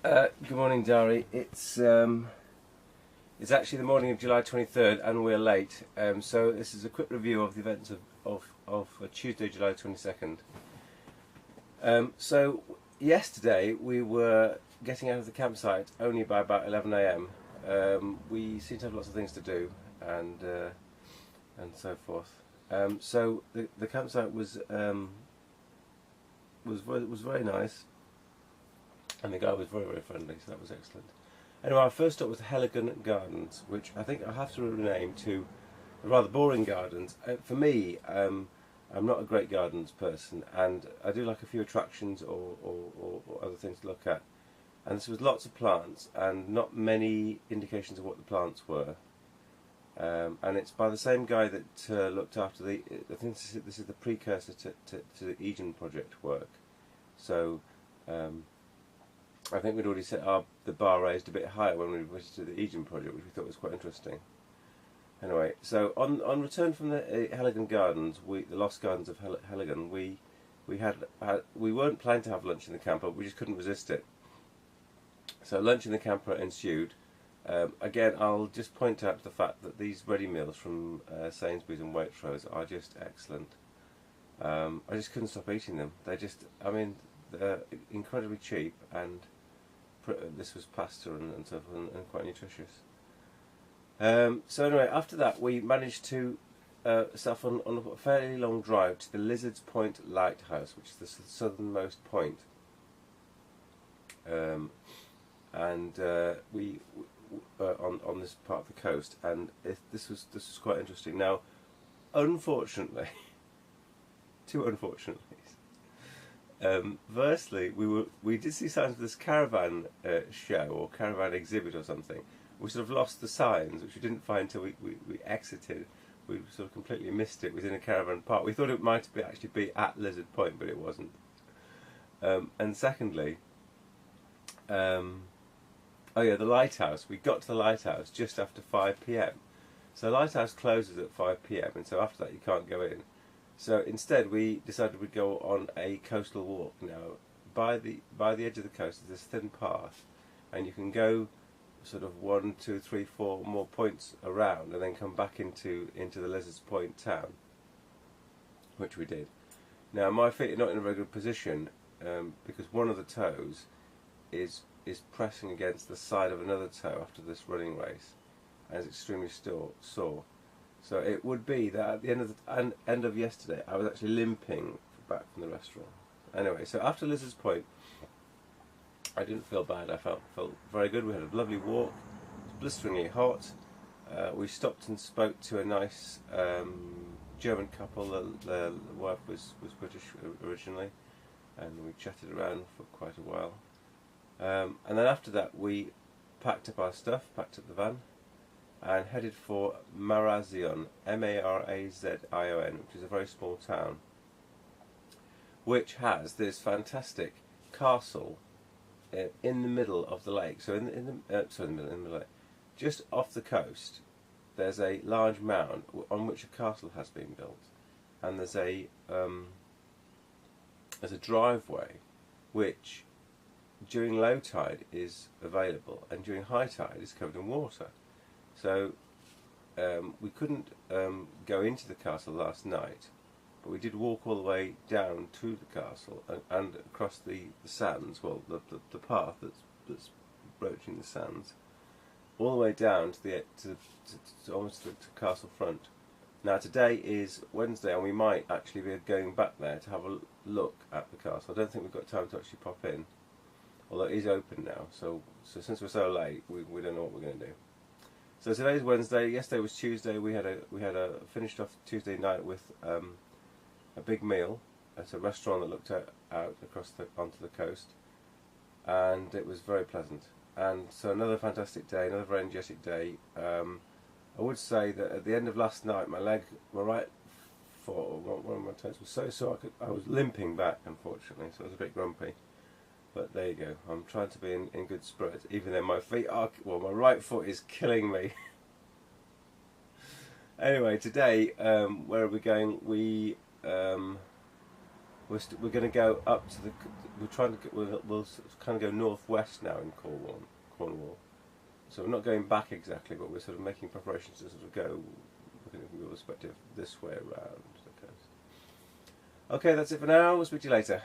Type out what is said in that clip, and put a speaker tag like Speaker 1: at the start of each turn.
Speaker 1: Good morning, Dari. It's actually the morning of July 23rd, and we're late. So this is a quick review of the events of Tuesday, July 22nd. So yesterday we were getting out of the campsite only by about 11 a.m. We seem to have lots of things to do, and so forth. So the campsite was very nice. And the guy was very, very friendly, so that was excellent. Anyway, our first stop was the Heligan Gardens, which I think I have to rename to the rather boring gardens. For me, I'm not a great gardens person, and I do like a few attractions or other things to look at. And this was lots of plants and not many indications of what the plants were. And it's by the same guy that looked after I think this is the precursor to the Eden project work. So I think we'd already set the bar raised a bit higher when we visited the Eden project, which we thought was quite interesting. Anyway, so on return from the Heligan Gardens, the Lost Gardens of Heligan, we weren't planning to have lunch in the camper, but we just couldn't resist it. So lunch in the camper ensued. Again, I'll just point out the fact that these ready meals from Sainsbury's and Waitrose are just excellent. I just couldn't stop eating them. They're incredibly cheap, and this was pasta and so forth, and quite nutritious. So anyway, after that we managed to set off on a fairly long drive to the Lizard Point lighthouse, which is the southernmost point. We on this part of the coast, and this was quite interesting. Now, unfortunately, two unfortunately. Firstly, we did see signs of this caravan show or caravan exhibit or something. We sort of lost the signs, which we didn't find until we exited. We sort of completely missed it. It was in a caravan park. We thought it might actually be at Lizard Point, but it wasn't. And secondly, the lighthouse. We got to the lighthouse just after 5 p.m. So the lighthouse closes at 5 p.m. and so after that you can't go in. So instead, we decided we'd go on a coastal walk. Now, by the edge of the coast, there's this thin path, and you can go sort of 1, 2, 3, 4 more points around, and then come back into the Lizard's Point town, which we did. Now, my feet are not in a very good position because one of the toes is pressing against the side of another toe after this running race, and it's extremely sore. So it would be that at the end of yesterday, I was actually limping back from the restaurant. Anyway, so after Lizard's Point, I didn't feel bad. I felt very good. We had a lovely walk. It was blisteringly hot. We stopped and spoke to a nice German couple. The wife was British originally, and we chatted around for quite a while. And then after that, we packed up our stuff, packed up the van, and headed for Marazion, Marazion, which is a very small town, which has this fantastic castle in the middle of the lake. So in the lake, just off the coast, there's a large mound on which a castle has been built, and there's a driveway which during low tide is available, and during high tide is covered in water. So we couldn't go into the castle last night, but we did walk all the way down to the castle and across the sands, well, the path that's broaching the sands, all the way down to almost to castle front. Now today is Wednesday, and we might actually be going back there to have a look at the castle. I don't think we've got time to actually pop in, although it is open now. So since we're so late, we don't know what we're going to do. So today's Wednesday. Yesterday was Tuesday. We had a finished off Tuesday night with a big meal at a restaurant that looked out across onto the coast, and it was very pleasant. And so another fantastic day, another very energetic day. I would say that at the end of last night, my right foot, one of my toes was so sore I was limping back, unfortunately. So I was a bit grumpy. But there you go. I'm trying to be in good spirits, even though my feet are. Well, my right foot is killing me. Anyway, today, where are we going? we're going to go up to the. We're trying to. We'll kind of go northwest now in Cornwall. So we're not going back exactly, but we're sort of making preparations to sort of go, looking from your perspective, this way around the coast. Okay, that's it for now. We'll speak to you later.